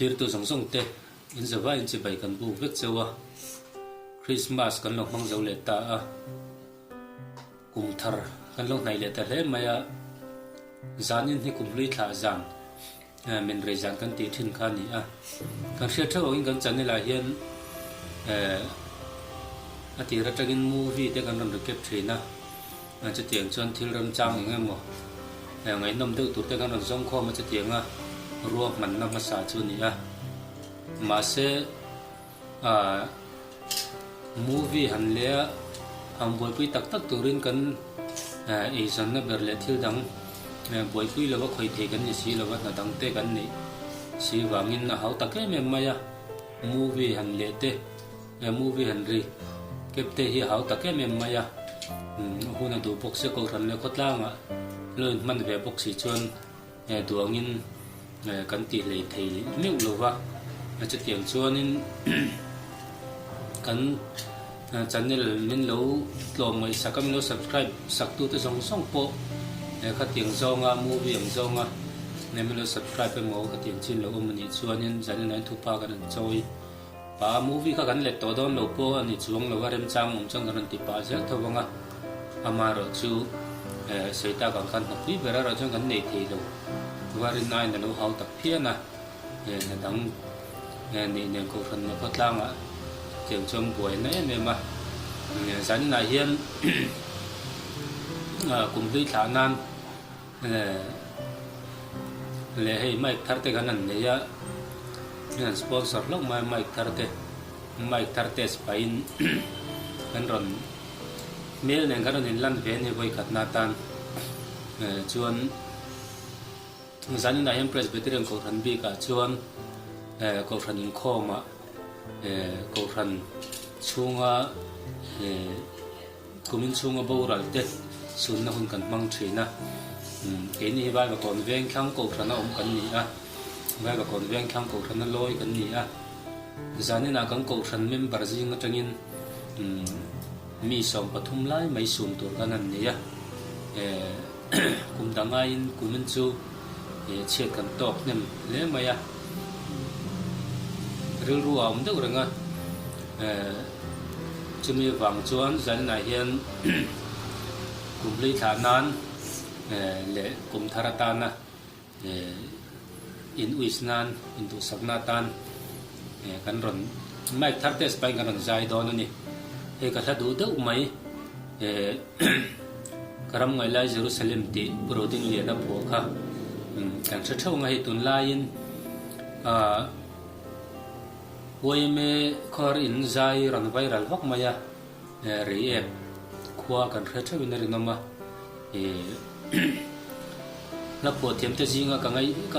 thlir tu song song te in zawa in chi bai kan bu vek chewa Christmas kan lo mang zo le ta a kum thar kan lo nai le ta hle maya zanin hi kum lui thla zan min re zan kan ti thin kha ni a kan hria thaw in kan chan la hian ati ratagin movie te kan ram kep thina cha tiang chon thil ram chang engemaw ngai nom deuh tur te kan ram zong kho ma cha tianga ruwa man na ma sa chu ni a ma se movie han le am boy pui tak tak turin kan e san na ber le thil dang boy pui lo khoi the kan ni si lo na dang te kan ni si wangin na hau tak em maya movie han le te movie han ri kep te hi hau tak em maya huna du box se ko ran le khotlanga loin man ve box si chuan duangin kan ti le thei meu lo wa cha tiang chuanin kan channel min lo tlom mai sakam lo subscribe sak tu te song song po kha tiang zonga movie ang zonga ne min lo subscribe mo kha tiang chin lo mani chuanin channel nan thu pa kan choi pa movie kha kan le to don lo po ani chuang lo warem chang mum chang kan ti pa zel thawanga amaro chu seita kan kan pi bera ra chang kan nei thei lo warin nai na lo hau tak phiana na dang ni ne ko ran na khotlanga tiang chom buai na em ma zan na hian kum lui thla nan le hei mic thar te kan an ne ya nan sponsor lo mai mic thar te spain kan ron mel nen kan in lan ve ni voi khat na tan chuan zan na hian presbyterian ko ran bi ka chuan ko ran in khoma ko ran chunga kumin chunga boral te sun na hun kan mang thina ke ni ba ba kon veng khang ko ran om kan ni a ba ba kon veng khang ko ran loi kan ni a zani na kan ko ran member jing atangin mi som pathum lai mai sum tur kan an ni a kum dangain kumin chu che kan tok nem le maya ril ruam deuh ranga chumi wang chuan zan na hian kum lui thla nan le kum tharatana in uisnan in tu sakna tan kan ron mic thar te spain kan ron zai don ani he ka thla du deuh mai karam ngai lai Jerusalem ti proding le na pho kha kan tha thau ngai tun lain hoi me khor in zai ran viral hok maya re khwa kan thra thawin ri nama na po thiam te jinga ka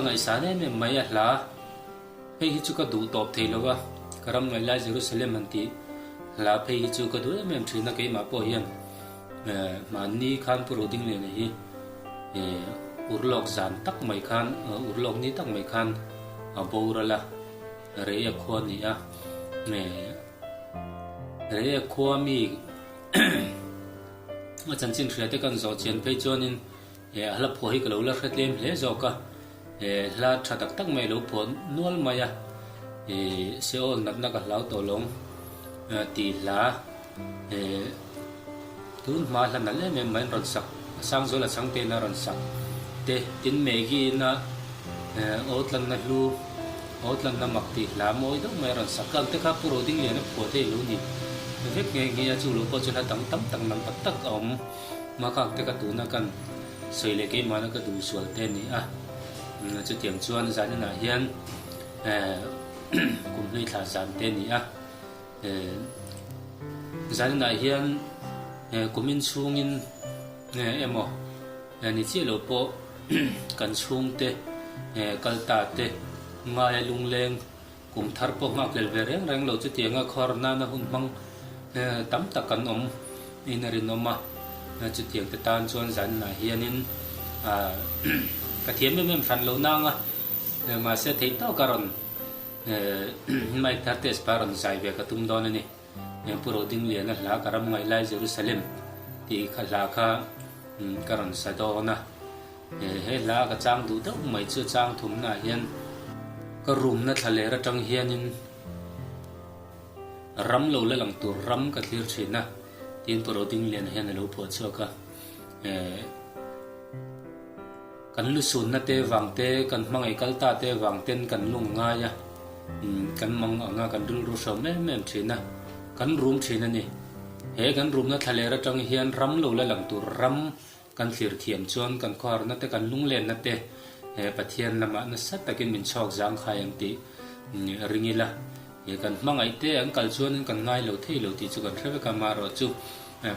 ngai sa ne me maya hla he hi chu ka du top thei lowa karam ngai la Jerusalem anti hla phe hi chu ka du em thina ke ma po hian mani khan puro ding le hi urlok zan tak mai khan urlok ni tak mai khan aborala re khwa ni a re khwa mi ma chan chin thria te kan zo chen pe chonin hala pho hi kalo la khatlem hle zo ka hla tha tak tak mai lo phon nual maya se ol nat na ka lau to long ti la tun ma hlan na le me mai ron sak sang zo la sang te na ron sak te tin me gi na otlan na lu otlan na makti la moi do mai ron sak kal te kha puro ding le na pho te lu ni vek nge nge chu lu ko chuna tam tam tang nam tak tak om ma ka te ka tu na kan soi le ke ma na ka du sual te ni a chu tiang chuan zan na hian kum lui thla zan te ni a zan na hian kumin chungin emo ni chi lo po kan chung te kalta te ngai lungleng kum thar po ma kel ve reng lo chu tianga khor na na hun mang tam tak kan om inari noma chu tiang te tan chuan zan na hianin ka thiam me mem fan lo nanga ma se thei to karon mai thar te sparon sai ve ka tum don ani puro ding le na la karam ngai lai Jerusalem ti khala kha karon sadona he la ka chang du deuh mai chu chang thum na hian ka room na thale ra tang hianin ram lo la lang tur ram ka thlir thina tin poro ding lian hian lo pho choka kan lu sun na te wangte kan mangai kalta te wangten kan lung nga ya kan mang anga kan dul ru so mem thina kan room thina ni he kan room na thale ra tang hian ram lo la lang tur ram kan thlir thiam chon kan khar na te kan lung len na te pathian lama na sat takin min chok jang khayang ti ringila ye kan mangai te an kal chuan kan ngai lo thei lo ti chu kan threwe ka ma ro chu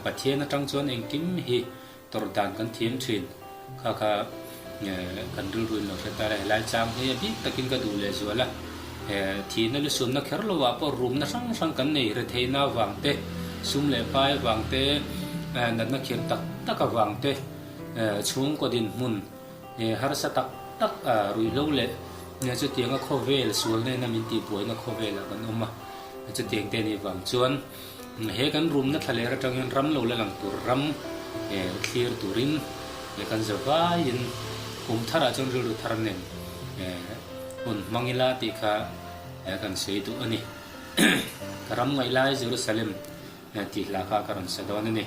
pathian atang chuan eng kim hi tor dan kan thiam thin kha kan dul ruin lo ta lai chang he bi takin ka du le zuala thi na lu sun na kher lo wa po room na sang kan nei re theina wangte sum le pai wangte nan na khem tak ka wangte chung ko din mun har sa tak rui lo le ne chu tiang a khovel sul ne na min ti poi na khovel kan oma chu tiang te ni wang chuan he kan room na thale ra tang ram lo la lang tur ram clear turin le kan zawa in thara chon ru thar nen un mangila ti kha kan sei tu ani karam ngai lai Jerusalem ti la kha karan sa don ni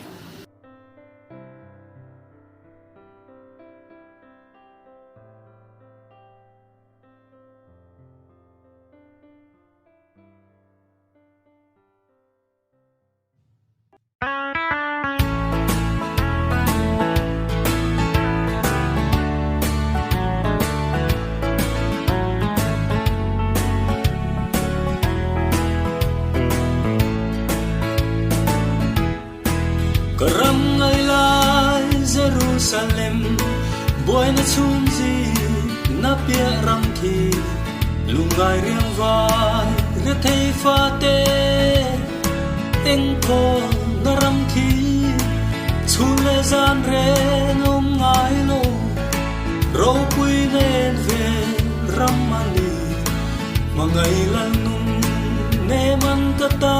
Karam ngai lai Jerusalem boy na chum ji na pia ram thi lungai riang vai re thei fa te eng ko na ram thi chule zan re nom ngai lo ro pui nen ve ram mani mangai lan num ne man ka ta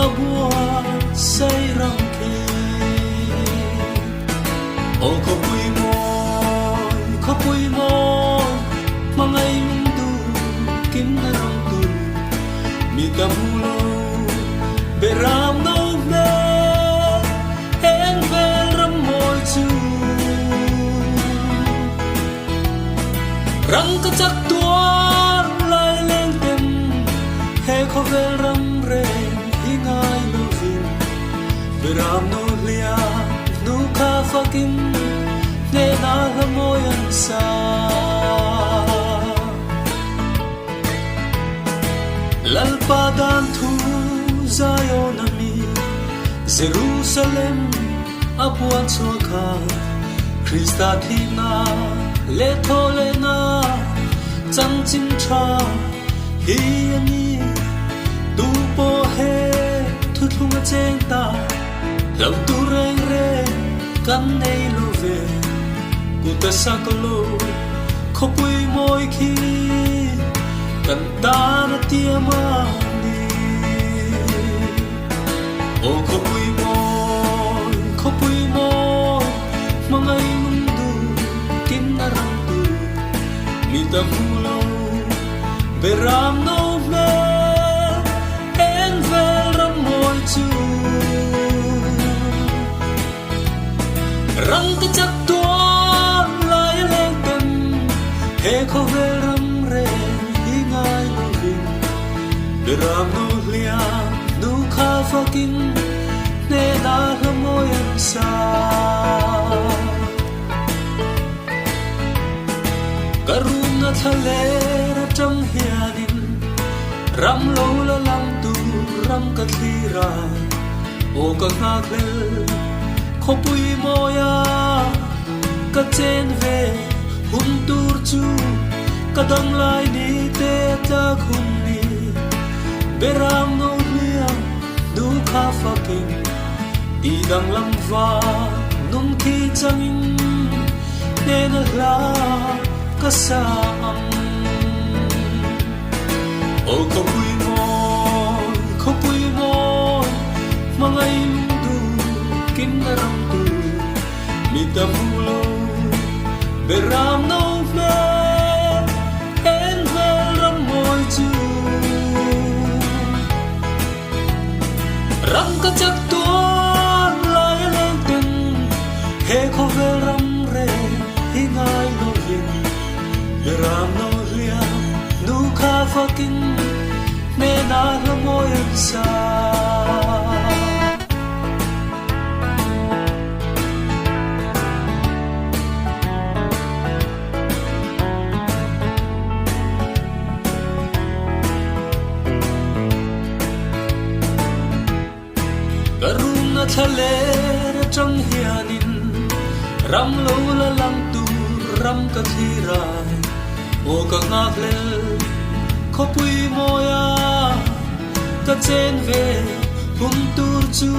abua say răng khi ô có bụi môi mà ngày mùng tu kim na rong tu mi ta mulo be ram nâu me en ve ram môi chu răng ka chak tua lai lên tem he kho ve ram re hi ngai lo vin ram no lia nu kha fakim ne na la moyan sa lal padan thu Zion ami Jerusalem apuan chokha Krista thina le thole na chang chin tha hi ani tu po he thu thunga cheng ta lau tu reng reng kan nei lo ve ku ta sakalo kho pui moi khi kan ta na tia ma ni o kho pui moi mangai mundu kin na ram tu mi ta mulo beram no ve en vel ram moi chu răng cái chắc tua lại lên tem he kho ve ram re hi ngai lo vin de ram no lia nu kha fakin ne na la moyan sa karuna thale ra tang hianin ram lo la lang tu ram ka thira o ka nga vel kho pui moya ka chen ve hun tur chu ka dang lai ni te ta khun ni beram no lia du kha faking ti dang lam va nung thi changin ne na la ka sa am o kho pui moi mangai du kin na ram tu mi ta mulo beram no me chắc tuôn lại lên tình he khó về rắm rê hi ngai no hin ram no lia nu kha fakin ne na la moi sa Karuna thale trăng hianin ram lo la lang tu ram ka thira o ka ngak le kho pui moya ka chen ve hum tur chu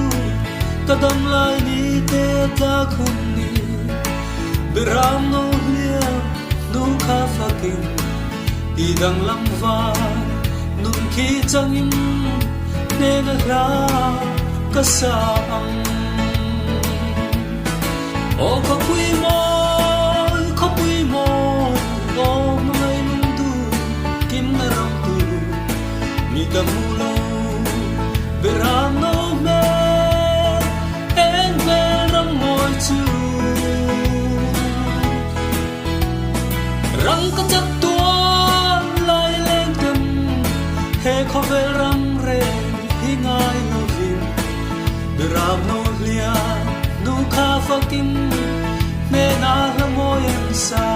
ka dam lai ni te ta khun ni biram no lia nu kha fakin i dang lam va nun khi changin ne na ra kasang o ko pui moi o mai nung tu kim na rong tu mi ta mu lo berano me en me rong moi chu rang ka chak tua lai lên tem he kho ve rang re hi ngai no vin ram no lia nu kha fakin me na la mo em sa